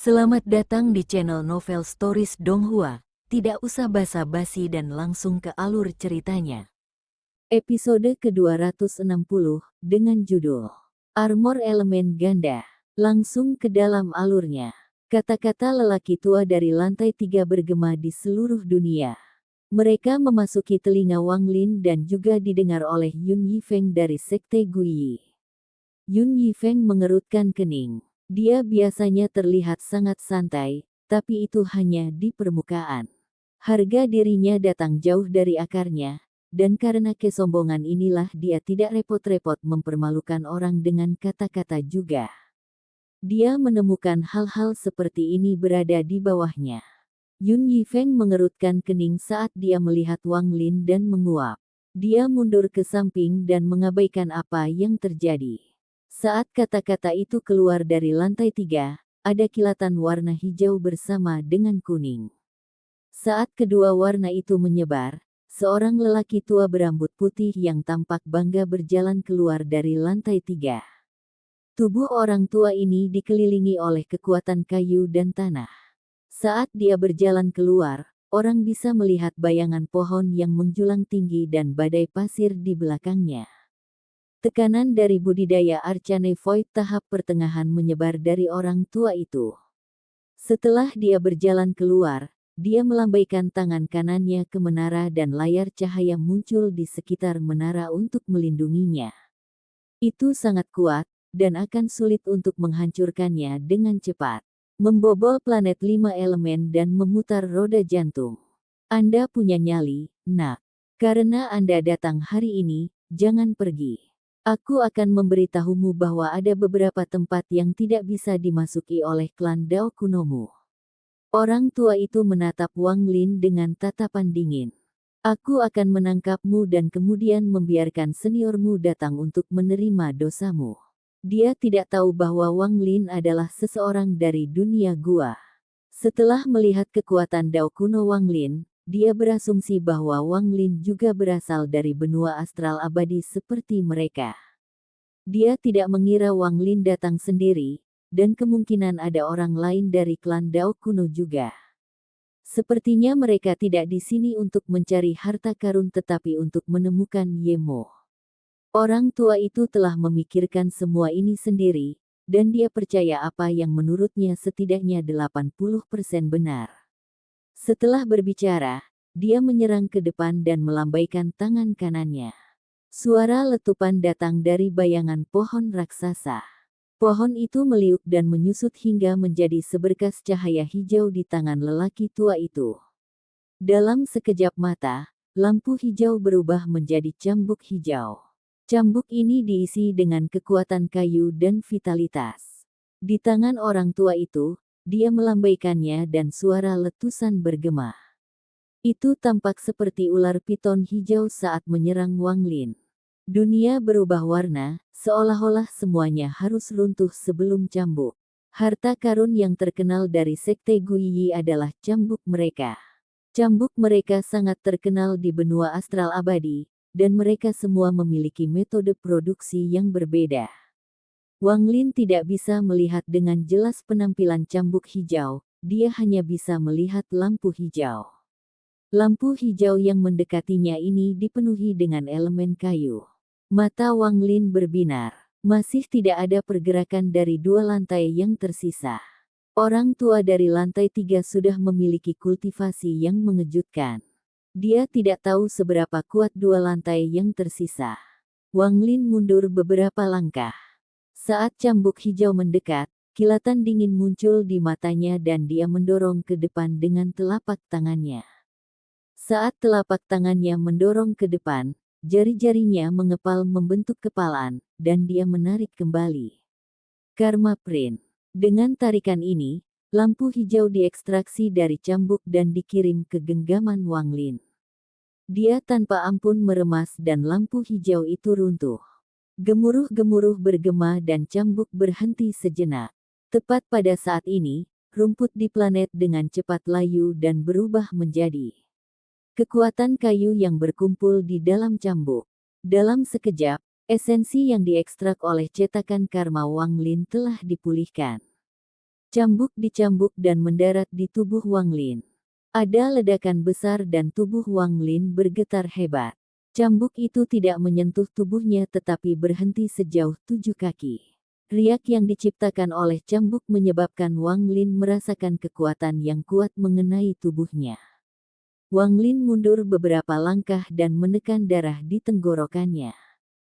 Selamat datang di channel Novel Stories Donghua. Tidak usah basa-basi dan langsung ke alur ceritanya. Episode ke-260 dengan judul Armor Elemen Ganda. Langsung ke dalam alurnya. Kata-kata lelaki tua dari lantai 3 bergema di seluruh dunia. Mereka memasuki telinga Wang Lin dan juga didengar oleh Yun Yifeng dari Sekte Guiyi. Yun Yifeng mengerutkan kening. Dia biasanya terlihat sangat santai, tapi itu hanya di permukaan. Harga dirinya datang jauh dari akarnya, dan karena kesombongan inilah dia tidak repot-repot mempermalukan orang dengan kata-kata juga. Dia menemukan hal-hal seperti ini berada di bawahnya. Yun Yifeng mengerutkan kening saat dia melihat Wang Lin dan menguap. Dia mundur ke samping dan mengabaikan apa yang terjadi. Saat kata-kata itu keluar dari lantai 3, ada kilatan warna hijau bersama dengan kuning. Saat kedua warna itu menyebar, seorang lelaki tua berambut putih yang tampak bangga berjalan keluar dari lantai 3. Tubuh orang tua ini dikelilingi oleh kekuatan kayu dan tanah. Saat dia berjalan keluar, orang bisa melihat bayangan pohon yang menjulang tinggi dan badai pasir di belakangnya. Tekanan dari budidaya Arcane Void tahap pertengahan menyebar dari orang tua itu. Setelah dia berjalan keluar, dia melambaikan tangan kanannya ke menara dan layar cahaya muncul di sekitar menara untuk melindunginya. Itu sangat kuat, dan akan sulit untuk menghancurkannya dengan cepat. Membobol planet 5 elemen dan memutar roda jantung. Anda punya nyali, nak. Karena Anda datang hari ini, jangan pergi. Aku akan memberitahumu bahwa ada beberapa tempat yang tidak bisa dimasuki oleh klan Dao kunomu. Orang tua itu menatap Wang Lin dengan tatapan dingin. Aku akan menangkapmu dan kemudian membiarkan seniormu datang untuk menerima dosamu. Dia tidak tahu bahwa Wang Lin adalah seseorang dari dunia gua. Setelah melihat kekuatan Dao kuno Wang Lin, dia berasumsi bahwa Wang Lin juga berasal dari benua astral abadi seperti mereka. Dia tidak mengira Wang Lin datang sendiri, dan kemungkinan ada orang lain dari klan Dao kuno juga. Sepertinya mereka tidak di sini untuk mencari harta karun tetapi untuk menemukan Yemo. Orang tua itu telah memikirkan semua ini sendiri, dan dia percaya apa yang menurutnya setidaknya 80% benar. Setelah berbicara, dia menyerang ke depan dan melambaikan tangan kanannya. Suara letupan datang dari bayangan pohon raksasa. Pohon itu meliuk dan menyusut hingga menjadi seberkas cahaya hijau di tangan lelaki tua itu. Dalam sekejap mata, lampu hijau berubah menjadi cambuk hijau. Cambuk ini diisi dengan kekuatan kayu dan vitalitas. Di tangan orang tua itu, dia melambaikannya dan suara letusan bergema. Itu tampak seperti ular piton hijau saat menyerang Wang Lin. Dunia berubah warna, seolah-olah semuanya harus runtuh sebelum cambuk. Harta karun yang terkenal dari Sekte Guiyi adalah cambuk mereka. Cambuk mereka sangat terkenal di benua astral abadi, dan mereka semua memiliki metode produksi yang berbeda. Wang Lin tidak bisa melihat dengan jelas penampilan cambuk hijau, dia hanya bisa melihat lampu hijau. Lampu hijau yang mendekatinya ini dipenuhi dengan elemen kayu. Mata Wang Lin berbinar. Masih tidak ada pergerakan dari dua lantai yang tersisa. Orang tua dari lantai 3 sudah memiliki kultivasi yang mengejutkan. Dia tidak tahu seberapa kuat dua lantai yang tersisa. Wang Lin mundur beberapa langkah. Saat cambuk hijau mendekat, kilatan dingin muncul di matanya dan dia mendorong ke depan dengan telapak tangannya. Saat telapak tangannya mendorong ke depan, jari-jarinya mengepal membentuk kepalan, dan dia menarik kembali. Karma Print. Dengan tarikan ini, lampu hijau diekstraksi dari cambuk dan dikirim ke genggaman Wang Lin. Dia tanpa ampun meremas dan lampu hijau itu runtuh. Gemuruh-gemuruh bergema dan cambuk berhenti sejenak. Tepat pada saat ini, rumput di planet dengan cepat layu dan berubah menjadi kekuatan kayu yang berkumpul di dalam cambuk. Dalam sekejap, esensi yang diekstrak oleh cetakan karma Wang Lin telah dipulihkan. Cambuk dicambuk dan mendarat di tubuh Wang Lin. Ada ledakan besar dan tubuh Wang Lin bergetar hebat. Cambuk itu tidak menyentuh tubuhnya tetapi berhenti sejauh 7 kaki. Riak yang diciptakan oleh cambuk menyebabkan Wang Lin merasakan kekuatan yang kuat mengenai tubuhnya. Wang Lin mundur beberapa langkah dan menekan darah di tenggorokannya.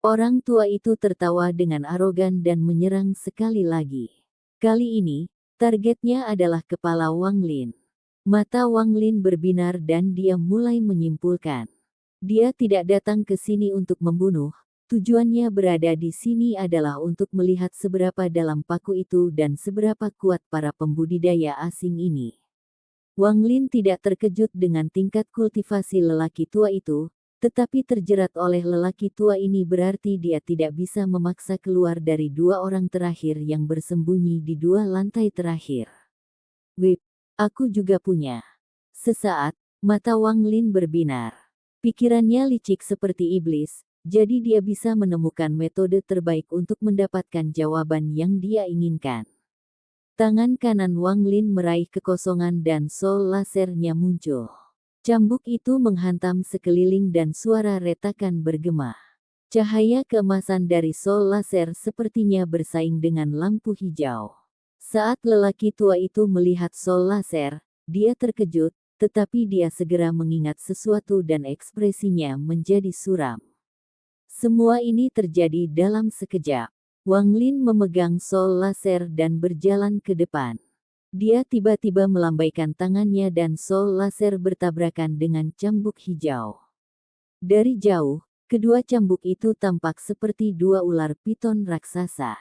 Orang tua itu tertawa dengan arogan dan menyerang sekali lagi. Kali ini, targetnya adalah kepala Wang Lin. Mata Wang Lin berbinar dan dia mulai menyimpulkan. Dia tidak datang ke sini untuk membunuh, tujuannya berada di sini adalah untuk melihat seberapa dalam paku itu dan seberapa kuat para pembudidaya asing ini. Wang Lin tidak terkejut dengan tingkat kultivasi lelaki tua itu, tetapi terjerat oleh lelaki tua ini berarti dia tidak bisa memaksa keluar dari 2 orang terakhir yang bersembunyi di 2 lantai terakhir. Wip, aku juga punya. Sesaat, mata Wang Lin berbinar. Pikirannya licik seperti iblis, jadi dia bisa menemukan metode terbaik untuk mendapatkan jawaban yang dia inginkan. Tangan kanan Wang Lin meraih kekosongan dan sol lasernya muncul. Cambuk itu menghantam sekeliling dan suara retakan bergema. Cahaya keemasan dari sol laser sepertinya bersaing dengan lampu hijau. Saat lelaki tua itu melihat sol laser, dia terkejut, tetapi dia segera mengingat sesuatu dan ekspresinya menjadi suram. Semua ini terjadi dalam sekejap. Wang Lin memegang sol laser dan berjalan ke depan. Dia tiba-tiba melambaikan tangannya dan sol laser bertabrakan dengan cambuk hijau. Dari jauh, kedua cambuk itu tampak seperti 2 ular piton raksasa.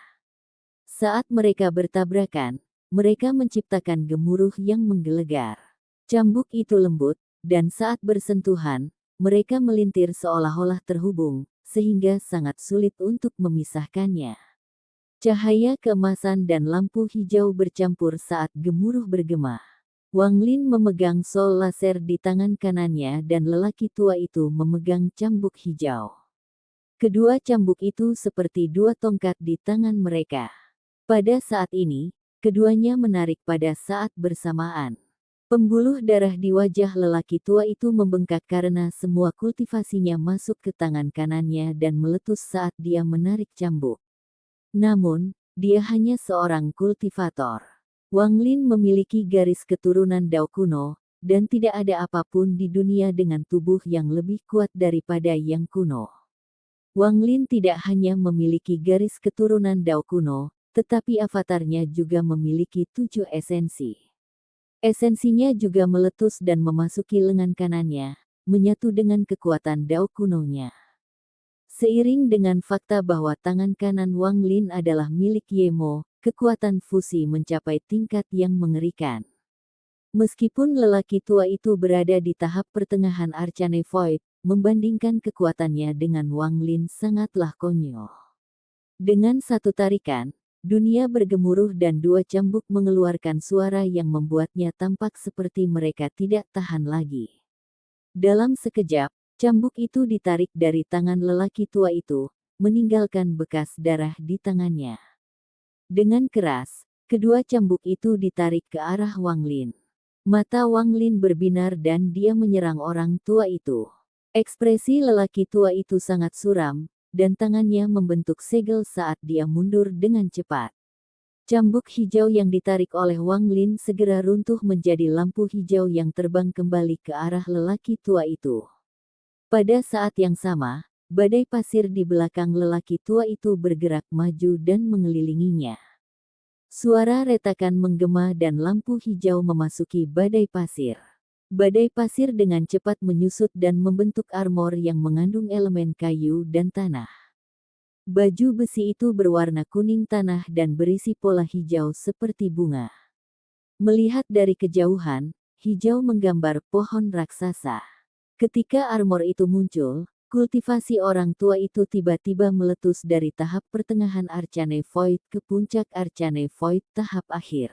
Saat mereka bertabrakan, mereka menciptakan gemuruh yang menggelegar. Cambuk itu lembut, dan saat bersentuhan, mereka melintir seolah-olah terhubung, sehingga sangat sulit untuk memisahkannya. Cahaya keemasan dan lampu hijau bercampur saat gemuruh bergema. Wang Lin memegang sol laser di tangan kanannya dan lelaki tua itu memegang cambuk hijau. Kedua cambuk itu seperti 2 tongkat di tangan mereka. Pada saat ini, keduanya menarik pada saat bersamaan. Pembuluh darah di wajah lelaki tua itu membengkak karena semua kultivasinya masuk ke tangan kanannya dan meletus saat dia menarik cambuk. Namun, dia hanya seorang kultivator. Wang Lin memiliki garis keturunan Dao kuno, dan tidak ada apapun di dunia dengan tubuh yang lebih kuat daripada yang kuno. Wang Lin tidak hanya memiliki garis keturunan Dao kuno, tetapi avatarnya juga memiliki 7 esensi. Esensinya juga meletus dan memasuki lengan kanannya, menyatu dengan kekuatan Dao kunonya. Seiring dengan fakta bahwa tangan kanan Wang Lin adalah milik Yemo, kekuatan fusi mencapai tingkat yang mengerikan. Meskipun lelaki tua itu berada di tahap pertengahan Arcane Void, membandingkan kekuatannya dengan Wang Lin sangatlah konyol. Dengan satu tarikan, dunia bergemuruh dan 2 cambuk mengeluarkan suara yang membuatnya tampak seperti mereka tidak tahan lagi. Dalam sekejap, cambuk itu ditarik dari tangan lelaki tua itu, meninggalkan bekas darah di tangannya. Dengan keras, kedua cambuk itu ditarik ke arah Wang Lin. Mata Wang Lin berbinar dan dia menyerang orang tua itu. Ekspresi lelaki tua itu sangat suram, dan tangannya membentuk segel saat dia mundur dengan cepat. Cambuk hijau yang ditarik oleh Wang Lin segera runtuh menjadi lampu hijau yang terbang kembali ke arah lelaki tua itu. Pada saat yang sama, badai pasir di belakang lelaki tua itu bergerak maju dan mengelilinginya. Suara retakan menggema dan lampu hijau memasuki badai pasir. Badai pasir dengan cepat menyusut dan membentuk armor yang mengandung elemen kayu dan tanah. Baju besi itu berwarna kuning tanah dan berisi pola hijau seperti bunga. Melihat dari kejauhan, hijau menggambar pohon raksasa. Ketika armor itu muncul, kultivasi orang tua itu tiba-tiba meletus dari tahap pertengahan Arcane Void ke puncak Arcane Void tahap akhir.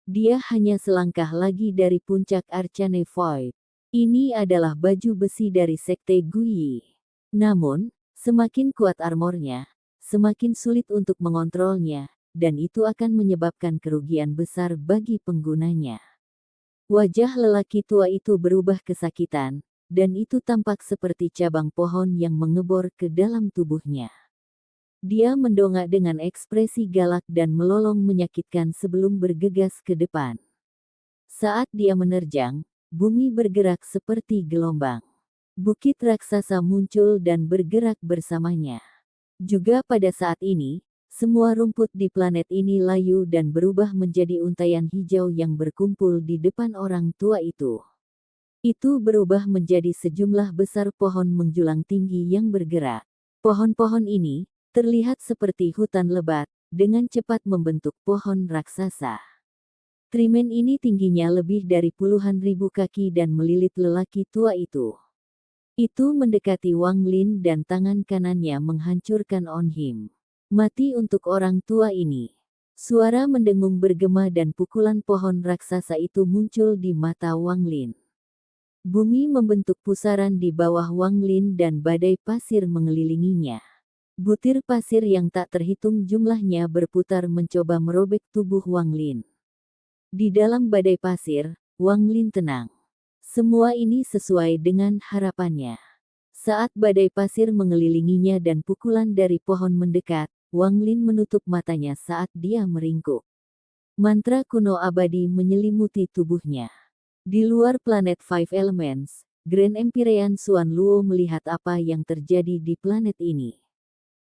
Dia hanya selangkah lagi dari puncak Arcane Void. Ini adalah baju besi dari Sekte Guyi. Namun, semakin kuat armornya, semakin sulit untuk mengontrolnya, dan itu akan menyebabkan kerugian besar bagi penggunanya. Wajah lelaki tua itu berubah kesakitan, dan itu tampak seperti cabang pohon yang mengebor ke dalam tubuhnya. Dia mendongak dengan ekspresi galak dan melolong menyakitkan sebelum bergegas ke depan. Saat dia menerjang, bumi bergerak seperti gelombang. Bukit raksasa muncul dan bergerak bersamanya. Juga pada saat ini, semua rumput di planet ini layu dan berubah menjadi untaian hijau yang berkumpul di depan orang tua itu. Itu berubah menjadi sejumlah besar pohon menjulang tinggi yang bergerak. Pohon-pohon ini terlihat seperti hutan lebat, dengan cepat membentuk pohon raksasa. Trimen ini tingginya lebih dari puluhan ribu kaki dan melilit lelaki tua itu. Itu mendekati Wang Lin dan tangan kanannya menghancurkan On Him. Mati untuk orang tua ini. Suara mendengung bergema dan pukulan pohon raksasa itu muncul di mata Wang Lin. Bumi membentuk pusaran di bawah Wang Lin dan badai pasir mengelilinginya. Butir pasir yang tak terhitung jumlahnya berputar mencoba merobek tubuh Wang Lin. Di dalam badai pasir, Wang Lin tenang. Semua ini sesuai dengan harapannya. Saat badai pasir mengelilinginya dan pukulan dari pohon mendekat, Wang Lin menutup matanya saat dia meringkuk. Mantra kuno abadi menyelimuti tubuhnya. Di luar planet Five Elements, Grand Empyrean Xuan Luo melihat apa yang terjadi di planet ini.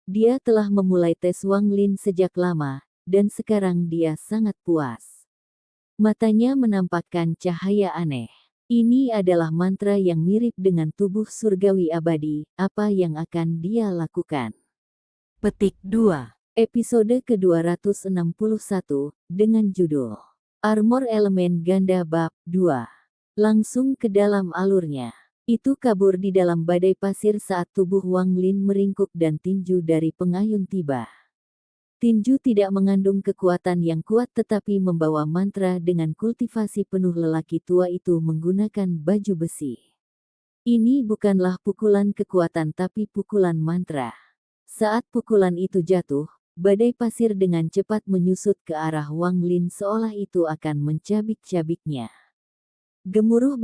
Dia telah memulai tes Wang Lin sejak lama, dan sekarang dia sangat puas. Matanya menampakkan cahaya aneh. Ini adalah mantra yang mirip dengan tubuh surgawi abadi, apa yang akan dia lakukan. Petik 2. Episode ke-261, dengan judul Armor Elemen Ganda Bab 2. Langsung ke dalam alurnya. Itu kabur di dalam badai pasir saat tubuh Wang Lin meringkuk dan tinju dari pengayun tiba. Tinju tidak mengandung kekuatan yang kuat tetapi membawa mantra dengan kultivasi penuh. Lelaki tua itu menggunakan baju besi. Ini bukanlah pukulan kekuatan tapi pukulan mantra. Saat pukulan itu jatuh, badai pasir dengan cepat menyusut ke arah Wang Lin seolah itu akan mencabik-cabiknya. Gemuruh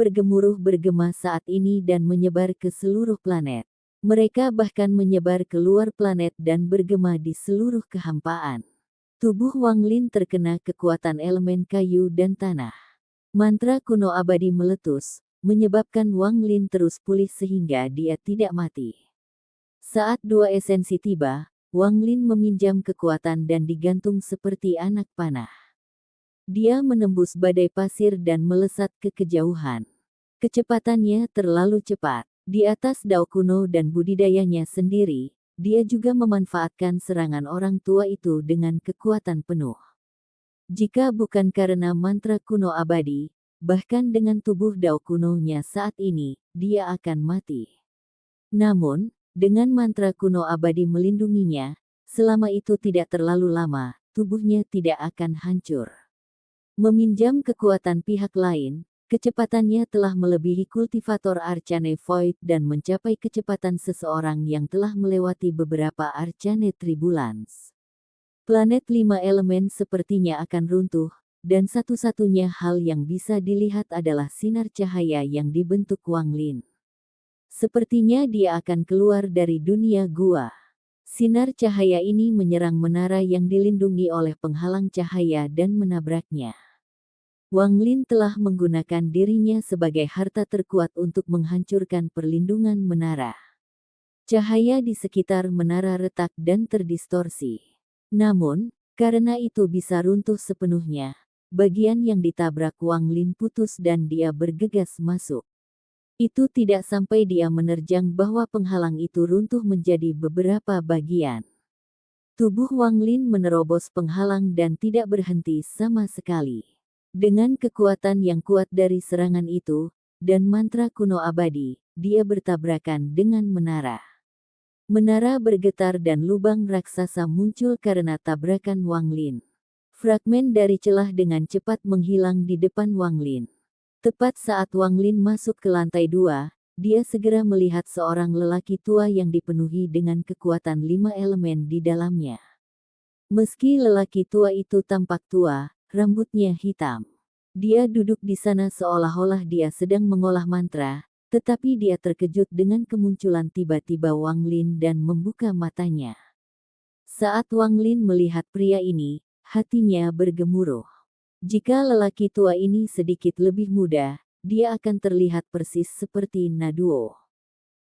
bergema saat ini dan menyebar ke seluruh planet. Mereka bahkan menyebar ke luar planet dan bergema di seluruh kehampaan. Tubuh Wang Lin terkena kekuatan elemen kayu dan tanah. Mantra kuno abadi meletus, menyebabkan Wang Lin terus pulih sehingga dia tidak mati. Saat dua esensi tiba, Wang Lin meminjam kekuatan dan digantung seperti anak panah. Dia menembus badai pasir dan melesat ke kejauhan. Kecepatannya terlalu cepat. Di atas dao kuno dan budidayanya sendiri, dia juga memanfaatkan serangan orang tua itu dengan kekuatan penuh. Jika bukan karena mantra kuno abadi, bahkan dengan tubuh dao kunonya saat ini, dia akan mati. Namun, dengan mantra kuno abadi melindunginya, selama itu tidak terlalu lama, tubuhnya tidak akan hancur. Meminjam kekuatan pihak lain, kecepatannya telah melebihi kultivator Arcane Void dan mencapai kecepatan seseorang yang telah melewati beberapa Arcane Tribulans. Planet 5 elemen sepertinya akan runtuh, dan satu-satunya hal yang bisa dilihat adalah sinar cahaya yang dibentuk Wang Lin. Sepertinya dia akan keluar dari dunia gua. Sinar cahaya ini menyerang menara yang dilindungi oleh penghalang cahaya dan menabraknya. Wang Lin telah menggunakan dirinya sebagai harta terkuat untuk menghancurkan perlindungan menara. Cahaya di sekitar menara retak dan terdistorsi. Namun, karena itu bisa runtuh sepenuhnya, bagian yang ditabrak Wang Lin putus dan dia bergegas masuk. Itu tidak sampai dia menerjang bahwa penghalang itu runtuh menjadi beberapa bagian. Tubuh Wang Lin menerobos penghalang dan tidak berhenti sama sekali. Dengan kekuatan yang kuat dari serangan itu, dan mantra kuno abadi, dia bertabrakan dengan menara. Menara bergetar dan lubang raksasa muncul karena tabrakan Wang Lin. Fragmen dari celah dengan cepat menghilang di depan Wang Lin. Tepat saat Wang Lin masuk ke lantai 2, dia segera melihat seorang lelaki tua yang dipenuhi dengan kekuatan 5 elemen di dalamnya. Meski lelaki tua itu tampak tua, rambutnya hitam. Dia duduk di sana seolah-olah dia sedang mengolah mantra, tetapi dia terkejut dengan kemunculan tiba-tiba Wang Lin dan membuka matanya. Saat Wang Lin melihat pria ini, hatinya bergemuruh. Jika lelaki tua ini sedikit lebih muda, dia akan terlihat persis seperti Naduo.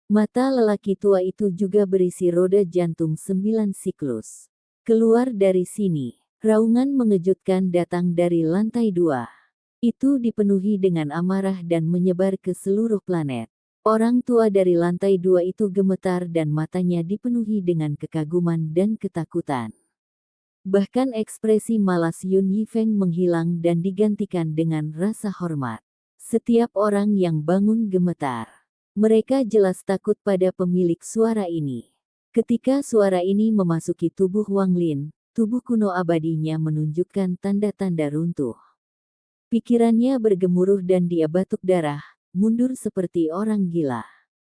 Mata lelaki tua itu juga berisi roda jantung 9 siklus. Keluar dari sini. Raungan mengejutkan datang dari lantai 2. Itu dipenuhi dengan amarah dan menyebar ke seluruh planet. Orang tua dari lantai 2 itu gemetar dan matanya dipenuhi dengan kekaguman dan ketakutan. Bahkan ekspresi malas Yun Yifeng menghilang dan digantikan dengan rasa hormat. Setiap orang yang bangun gemetar. Mereka jelas takut pada pemilik suara ini. Ketika suara ini memasuki tubuh Wang Lin, tubuh kuno abadinya menunjukkan tanda-tanda runtuh. Pikirannya bergemuruh dan dia batuk darah, mundur seperti orang gila.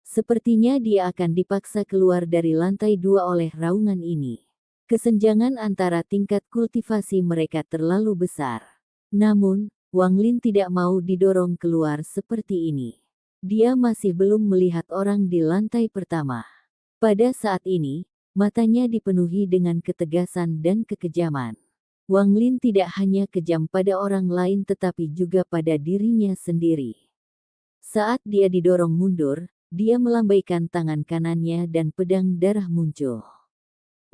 Sepertinya dia akan dipaksa keluar dari lantai 2 oleh raungan ini. Kesenjangan antara tingkat kultivasi mereka terlalu besar. Namun, Wang Lin tidak mau didorong keluar seperti ini. Dia masih belum melihat orang di lantai pertama. Pada saat ini, matanya dipenuhi dengan ketegasan dan kekejaman. Wang Lin tidak hanya kejam pada orang lain tetapi juga pada dirinya sendiri. Saat dia didorong mundur, dia melambaikan tangan kanannya dan pedang darah muncul.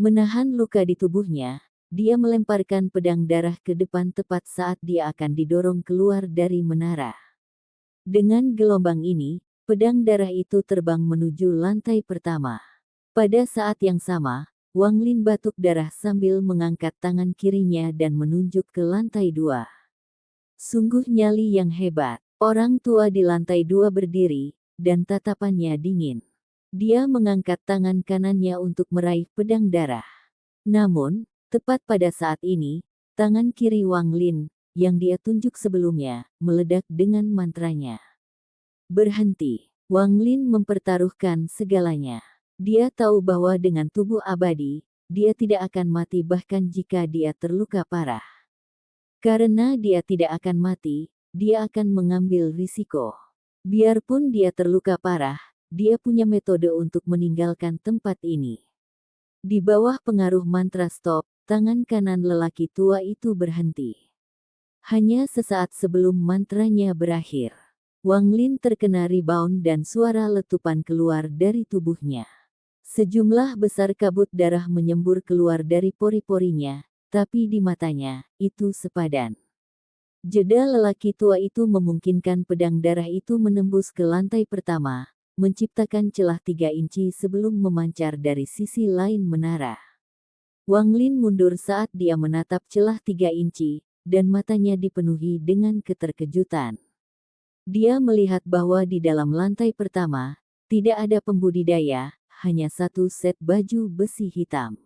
Menahan luka di tubuhnya, dia melemparkan pedang darah ke depan tepat saat dia akan didorong keluar dari menara. Dengan gelombang ini, pedang darah itu terbang menuju lantai pertama. Pada saat yang sama, Wang Lin batuk darah sambil mengangkat tangan kirinya dan menunjuk ke lantai 2. Sungguh nyali yang hebat. Orang tua di lantai 2 berdiri, dan tatapannya dingin. Dia mengangkat tangan kanannya untuk meraih pedang darah. Namun, tepat pada saat ini, tangan kiri Wang Lin, yang dia tunjuk sebelumnya, meledak dengan mantranya. Berhenti. Wang Lin mempertaruhkan segalanya. Dia tahu bahwa dengan tubuh abadi, dia tidak akan mati bahkan jika dia terluka parah. Karena dia tidak akan mati, dia akan mengambil risiko. Biarpun dia terluka parah, dia punya metode untuk meninggalkan tempat ini. Di bawah pengaruh mantra stop, tangan kanan lelaki tua itu berhenti. Hanya sesaat sebelum mantranya berakhir, Wang Lin terkena rebound dan suara letupan keluar dari tubuhnya. Sejumlah besar kabut darah menyembur keluar dari pori-porinya, tapi di matanya, itu sepadan. Jeda lelaki tua itu memungkinkan pedang darah itu menembus ke lantai pertama, menciptakan celah 3 inci sebelum memancar dari sisi lain menara. Wang Lin mundur saat dia menatap celah 3 inci, dan matanya dipenuhi dengan keterkejutan. Dia melihat bahwa di dalam lantai pertama, tidak ada pembudidaya, hanya satu set baju besi hitam.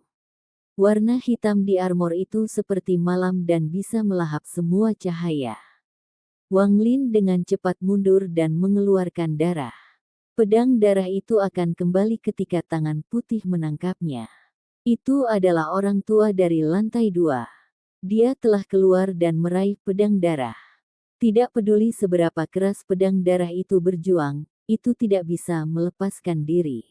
Warna hitam di armor itu seperti malam dan bisa melahap semua cahaya. Wang Lin dengan cepat mundur dan mengeluarkan darah. Pedang darah itu akan kembali ketika tangan putih menangkapnya. Itu adalah orang tua dari lantai 2. Dia telah keluar dan meraih pedang darah. Tidak peduli seberapa keras pedang darah itu berjuang, itu tidak bisa melepaskan diri.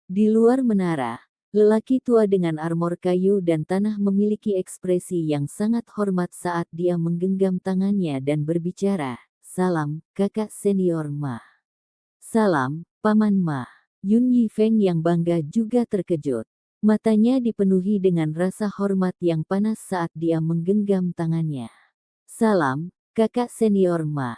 Di luar menara, lelaki tua dengan armor kayu dan tanah memiliki ekspresi yang sangat hormat saat dia menggenggam tangannya dan berbicara, "Salam, kakak senior Ma." "Salam, Paman Ma." Yun Yifeng yang bangga juga terkejut. Matanya dipenuhi dengan rasa hormat yang panas saat dia menggenggam tangannya. "Salam, kakak senior Ma."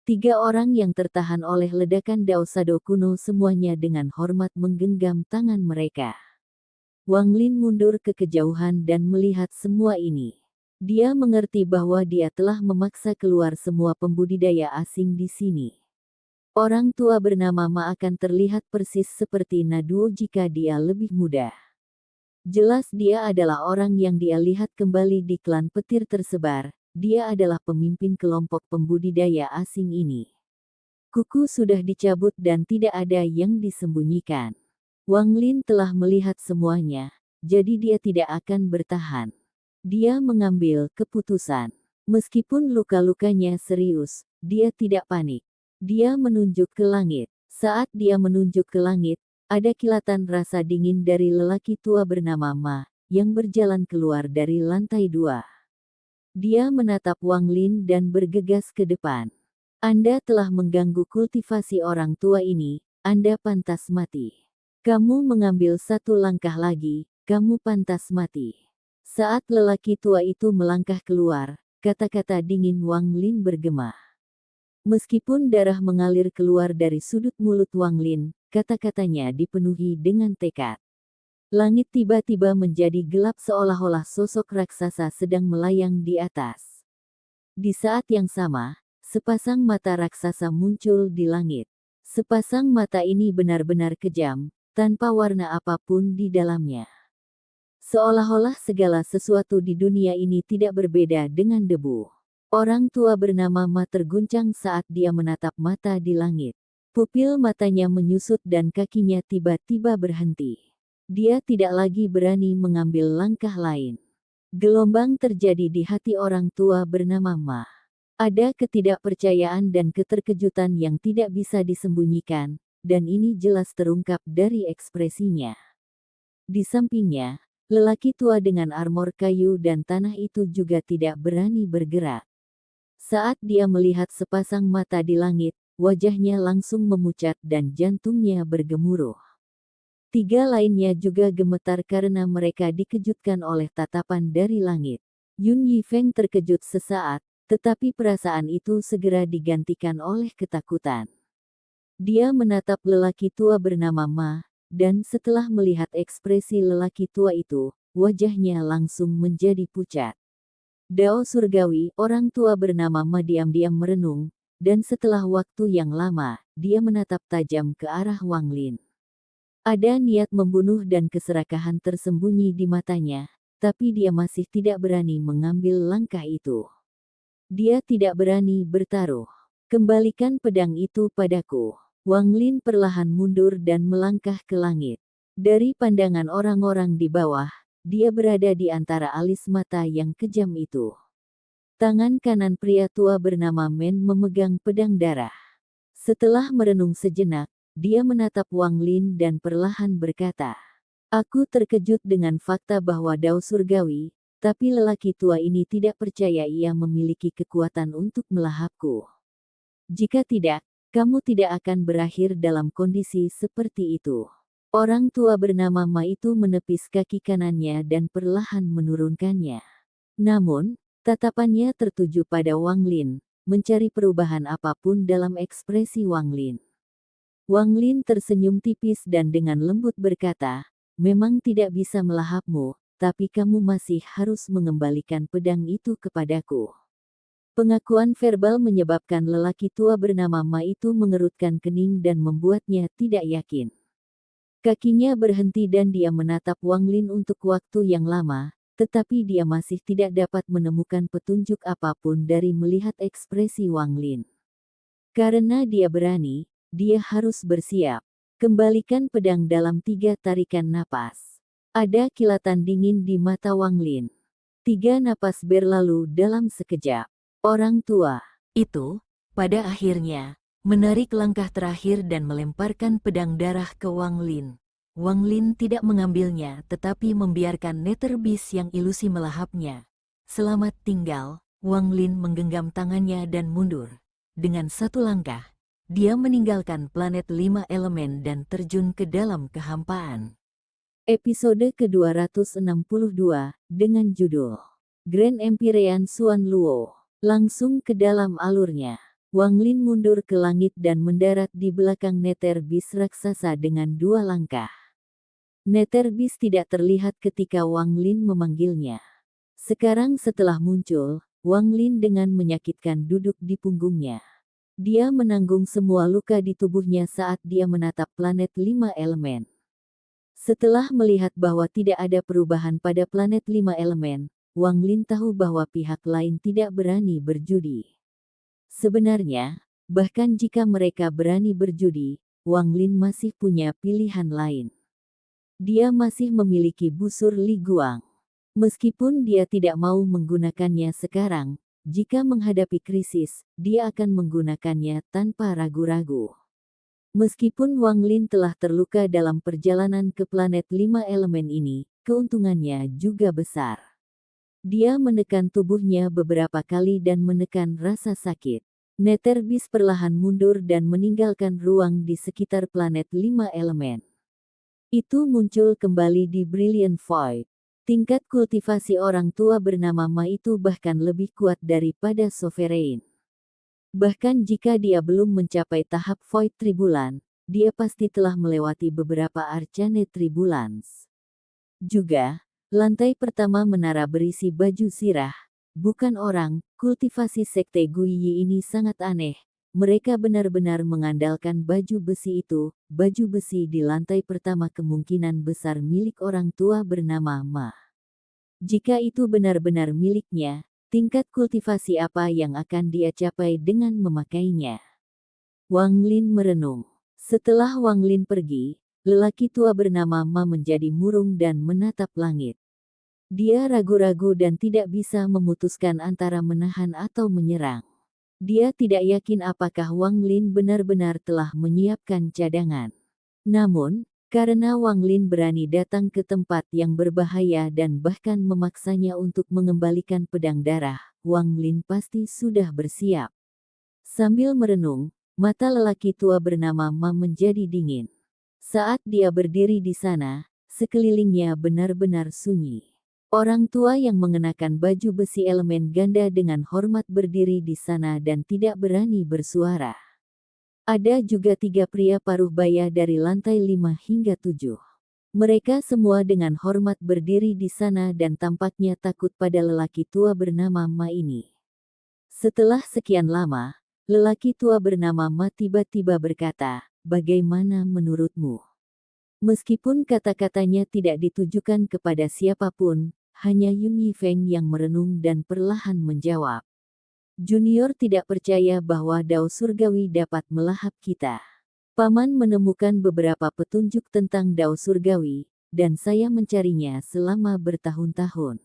3 orang yang tertahan oleh ledakan Dao Sado kuno semuanya dengan hormat menggenggam tangan mereka. Wang Lin mundur ke kejauhan dan melihat semua ini. Dia mengerti bahwa dia telah memaksa keluar semua pembudidaya asing di sini. Orang tua bernama Ma akan terlihat persis seperti Naduo jika dia lebih muda. Jelas dia adalah orang yang dia lihat kembali di klan petir tersebar. Dia adalah pemimpin kelompok pembudidaya asing ini. Kuku sudah dicabut dan tidak ada yang disembunyikan. Wang Lin telah melihat semuanya, jadi dia tidak akan bertahan. Dia mengambil keputusan. Meskipun luka-lukanya serius, dia tidak panik. Dia menunjuk ke langit. Saat dia menunjuk ke langit, ada kilatan rasa dingin dari lelaki tua bernama Ma, yang berjalan keluar dari lantai 2. Dia menatap Wang Lin dan bergegas ke depan. Anda telah mengganggu kultivasi orang tua ini, Anda pantas mati. Kamu mengambil satu langkah lagi, kamu pantas mati. Saat lelaki tua itu melangkah keluar, kata-kata dingin Wang Lin bergema. Meskipun darah mengalir keluar dari sudut mulut Wang Lin, kata-katanya dipenuhi dengan tekad. Langit tiba-tiba menjadi gelap seolah-olah sosok raksasa sedang melayang di atas. Di saat yang sama, sepasang mata raksasa muncul di langit. Sepasang mata ini benar-benar kejam, tanpa warna apapun di dalamnya. Seolah-olah segala sesuatu di dunia ini tidak berbeda dengan debu. Orang tua bernama Ma terguncang saat dia menatap mata di langit. Pupil matanya menyusut dan kakinya tiba-tiba berhenti. Dia tidak lagi berani mengambil langkah lain. Gelombang terjadi di hati orang tua bernama Ma. Ada ketidakpercayaan dan keterkejutan yang tidak bisa disembunyikan, dan ini jelas terungkap dari ekspresinya. Di sampingnya, lelaki tua dengan armor kayu dan tanah itu juga tidak berani bergerak. Saat dia melihat sepasang mata di langit, wajahnya langsung memucat dan jantungnya bergemuruh. 3 lainnya juga gemetar karena mereka dikejutkan oleh tatapan dari langit. Yun Yifeng terkejut sesaat, tetapi perasaan itu segera digantikan oleh ketakutan. Dia menatap lelaki tua bernama Ma, dan setelah melihat ekspresi lelaki tua itu, wajahnya langsung menjadi pucat. Dao surgawi, orang tua bernama Ma diam-diam merenung, dan setelah waktu yang lama, dia menatap tajam ke arah Wang Lin. Ada niat membunuh dan keserakahan tersembunyi di matanya, tapi dia masih tidak berani mengambil langkah itu. Dia tidak berani bertaruh. Kembalikan pedang itu padaku. Wang Lin perlahan mundur dan melangkah ke langit. Dari pandangan orang-orang di bawah, dia berada di antara alis mata yang kejam itu. Tangan kanan pria tua bernama Men memegang pedang darah. Setelah merenung sejenak, dia menatap Wang Lin dan perlahan berkata, "Aku terkejut dengan fakta bahwa Dao surgawi, tapi lelaki tua ini tidak percaya ia memiliki kekuatan untuk melahapku. Jika tidak, kamu tidak akan berakhir dalam kondisi seperti itu." Orang tua bernama Ma itu menepis kaki kanannya dan perlahan menurunkannya. Namun, tatapannya tertuju pada Wang Lin, mencari perubahan apapun dalam ekspresi Wang Lin. Wang Lin tersenyum tipis dan dengan lembut berkata, "Memang tidak bisa melahapmu, tapi kamu masih harus mengembalikan pedang itu kepadaku." Pengakuan verbal menyebabkan lelaki tua bernama Ma itu mengerutkan kening dan membuatnya tidak yakin. Kakinya berhenti dan dia menatap Wang Lin untuk waktu yang lama, tetapi dia masih tidak dapat menemukan petunjuk apapun dari melihat ekspresi Wang Lin. Karena dia berani, dia harus bersiap. Kembalikan pedang dalam 3 tarikan napas. Ada kilatan dingin di mata Wang Lin. 3 napas berlalu dalam sekejap. Orang tua itu, pada akhirnya, menarik langkah terakhir dan melemparkan pedang darah ke Wang Lin. Wang Lin tidak mengambilnya tetapi membiarkan Nether Beast yang ilusi melahapnya. Selamat tinggal, Wang Lin menggenggam tangannya dan mundur. Dengan satu langkah, dia meninggalkan planet 5 elemen dan terjun ke dalam kehampaan. Episode ke-262, dengan judul Grand Empyrean Xuan Luo. Langsung ke dalam alurnya. Wang Lin mundur ke langit dan mendarat di belakang Nether Beast raksasa dengan 2 langkah. Nether Beast tidak terlihat ketika Wang Lin memanggilnya. Sekarang setelah muncul, Wang Lin dengan menyakitkan duduk di punggungnya. Dia menanggung semua luka di tubuhnya saat dia menatap planet 5 elemen. Setelah melihat bahwa tidak ada perubahan pada planet 5 elemen, Wang Lin tahu bahwa pihak lain tidak berani berjudi. Sebenarnya, bahkan jika mereka berani berjudi, Wang Lin masih punya pilihan lain. Dia masih memiliki busur Li Guang. Meskipun dia tidak mau menggunakannya sekarang, jika menghadapi krisis, dia akan menggunakannya tanpa ragu-ragu. Meskipun Wang Lin telah terluka dalam perjalanan ke planet 5 elemen ini, keuntungannya juga besar. Dia menekan tubuhnya beberapa kali dan menekan rasa sakit. Neterbis perlahan mundur dan meninggalkan ruang di sekitar planet 5 elemen. Itu muncul kembali di Brilliant Void. Tingkat kultivasi orang tua bernama Ma itu bahkan lebih kuat daripada Sovereign. Bahkan jika dia belum mencapai tahap Void Tribulan, dia pasti telah melewati beberapa Arcane Tribulans. Juga, lantai pertama menara berisi baju sirah, bukan orang. Kultivasi Sekte Guiyi ini sangat aneh. Mereka benar-benar mengandalkan baju besi itu. Baju besi di lantai pertama kemungkinan besar milik orang tua bernama Ma. Jika itu benar-benar miliknya, tingkat kultivasi apa yang akan dia capai dengan memakainya? Wang Lin merenung. Setelah Wang Lin pergi, lelaki tua bernama Ma menjadi murung dan menatap langit. Dia ragu-ragu dan tidak bisa memutuskan antara menahan atau menyerang. Dia tidak yakin apakah Wang Lin benar-benar telah menyiapkan cadangan. Namun, karena Wang Lin berani datang ke tempat yang berbahaya dan bahkan memaksanya untuk mengembalikan pedang darah, Wang Lin pasti sudah bersiap. Sambil merenung, mata lelaki tua bernama Ma menjadi dingin. Saat dia berdiri di sana, sekelilingnya benar-benar sunyi. Orang tua yang mengenakan baju besi elemen ganda dengan hormat berdiri di sana dan tidak berani bersuara. Ada juga 3 pria paruh baya dari lantai 5 hingga 7. Mereka semua dengan hormat berdiri di sana dan tampaknya takut pada lelaki tua bernama Ma ini. Setelah sekian lama, lelaki tua bernama Ma tiba-tiba berkata, "Bagaimana menurutmu?" Meskipun kata-katanya tidak ditujukan kepada siapapun, hanya Yun Yifeng yang merenung dan perlahan menjawab. Junior tidak percaya bahwa Dao Surgawi dapat melahap kita. Paman menemukan beberapa petunjuk tentang Dao Surgawi, dan saya mencarinya selama bertahun-tahun.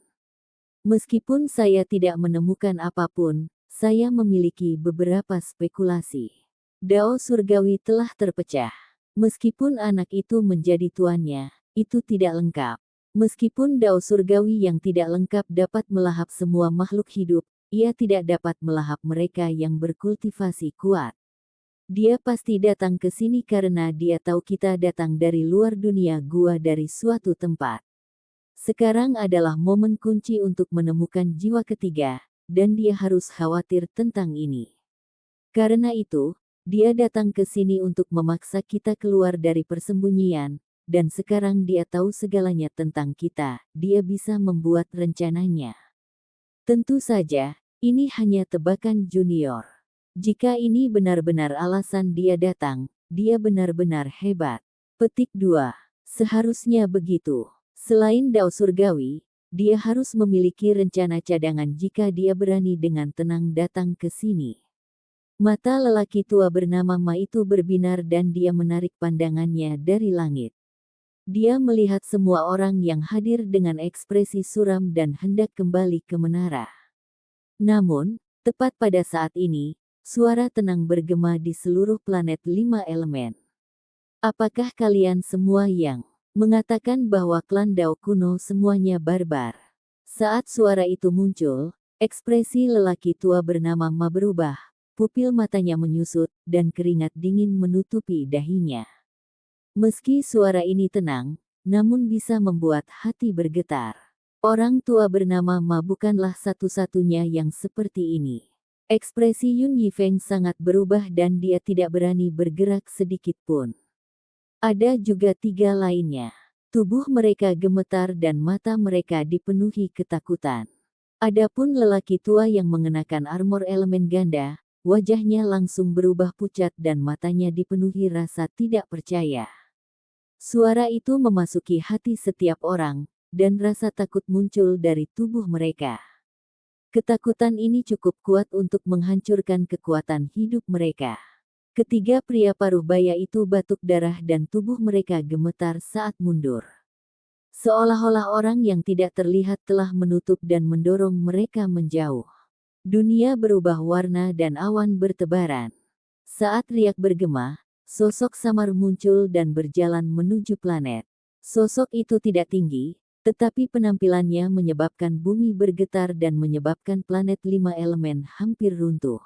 Meskipun saya tidak menemukan apapun, saya memiliki beberapa spekulasi. Dao Surgawi telah terpecah. Meskipun anak itu menjadi tuannya, itu tidak lengkap. Meskipun Dao Surgawi yang tidak lengkap dapat melahap semua makhluk hidup, ia tidak dapat melahap mereka yang berkultivasi kuat. Dia pasti datang ke sini karena dia tahu kita datang dari luar dunia gua dari suatu tempat. Sekarang adalah momen kunci untuk menemukan jiwa ketiga, dan dia harus khawatir tentang ini. Karena itu, dia datang ke sini untuk memaksa kita keluar dari persembunyian, dan sekarang dia tahu segalanya tentang kita, dia bisa membuat rencananya. Tentu saja, ini hanya tebakan Junior. Jika ini benar-benar alasan dia datang, dia benar-benar hebat. Petik 2. Seharusnya begitu. Selain Dao Surgawi, dia harus memiliki rencana cadangan jika dia berani dengan tenang datang ke sini. Mata lelaki tua bernama Ma itu berbinar dan dia menarik pandangannya dari langit. Dia melihat semua orang yang hadir dengan ekspresi suram dan hendak kembali ke menara. Namun, tepat pada saat ini, suara tenang bergema di seluruh planet 5 elemen. Apakah kalian semua yang mengatakan bahwa klan Dao kuno semuanya barbar? Saat suara itu muncul, ekspresi lelaki tua bernama Ma berubah, pupil matanya menyusut, dan keringat dingin menutupi dahinya. Meski suara ini tenang, namun bisa membuat hati bergetar. Orang tua bernama Ma bukanlah satu-satunya yang seperti ini. Ekspresi Yun Yifeng sangat berubah dan dia tidak berani bergerak sedikit pun. Ada juga 3 lainnya. Tubuh mereka gemetar dan mata mereka dipenuhi ketakutan. Adapun lelaki tua yang mengenakan armor elemen ganda, wajahnya langsung berubah pucat dan matanya dipenuhi rasa tidak percaya. Suara itu memasuki hati setiap orang, dan rasa takut muncul dari tubuh mereka. Ketakutan ini cukup kuat untuk menghancurkan kekuatan hidup mereka. Ketiga pria paruh baya itu batuk darah dan tubuh mereka gemetar saat mundur. Seolah-olah orang yang tidak terlihat telah menutup dan mendorong mereka menjauh. Dunia berubah warna dan awan bertebaran. Saat riak bergema, sosok samar muncul dan berjalan menuju planet. Sosok itu tidak tinggi, tetapi penampilannya menyebabkan bumi bergetar dan menyebabkan planet 5 elemen hampir runtuh.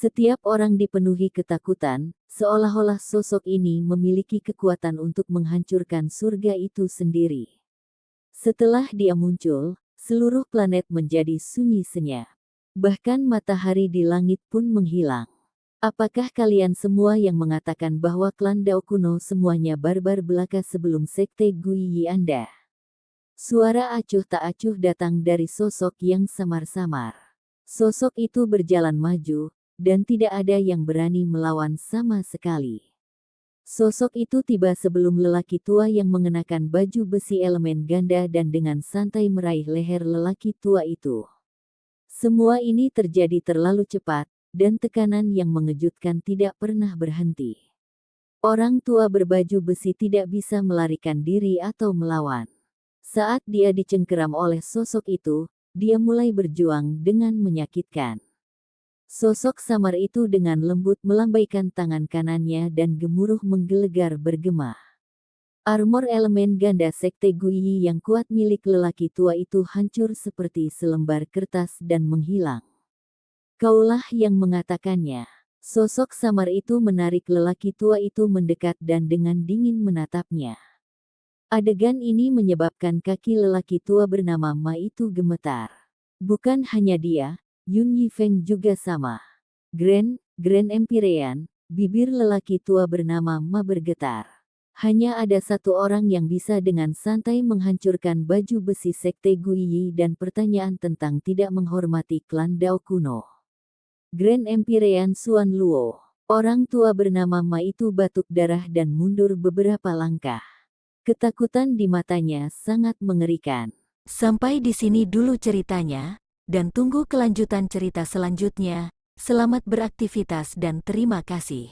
Setiap orang dipenuhi ketakutan, seolah-olah sosok ini memiliki kekuatan untuk menghancurkan surga itu sendiri. Setelah dia muncul, seluruh planet menjadi sunyi senyap. Bahkan matahari di langit pun menghilang. Apakah kalian semua yang mengatakan bahwa klan Dao kuno semuanya barbar belaka sebelum sekte Guiyi Anda? Suara acuh tak acuh datang dari sosok yang samar-samar. Sosok itu berjalan maju, dan tidak ada yang berani melawan sama sekali. Sosok itu tiba sebelum lelaki tua yang mengenakan baju besi elemen ganda dan dengan santai meraih leher lelaki tua itu. Semua ini terjadi terlalu cepat, dan tekanan yang mengejutkan tidak pernah berhenti. Orang tua berbaju besi tidak bisa melarikan diri atau melawan. Saat dia dicengkeram oleh sosok itu, dia mulai berjuang dengan menyakitkan. Sosok samar itu dengan lembut melambaikan tangan kanannya dan gemuruh menggelegar bergema. Armor elemen ganda sekte Guiyi yang kuat milik lelaki tua itu hancur seperti selembar kertas dan menghilang. Kaulah yang mengatakannya. Sosok samar itu menarik lelaki tua itu mendekat dan dengan dingin menatapnya. Adegan ini menyebabkan kaki lelaki tua bernama Ma itu gemetar. Bukan hanya dia, Yun Yifeng juga sama. Grand Empyrean, bibir lelaki tua bernama Ma bergetar. Hanya ada satu orang yang bisa dengan santai menghancurkan baju besi sekte Guiyi dan pertanyaan tentang tidak menghormati klan Dao kuno. Grand Empyrean Xuan Luo. Orang tua bernama Ma itu batuk darah dan mundur beberapa langkah. Ketakutan di matanya sangat mengerikan. Sampai di sini dulu ceritanya, dan tunggu kelanjutan cerita selanjutnya. Selamat beraktivitas dan terima kasih.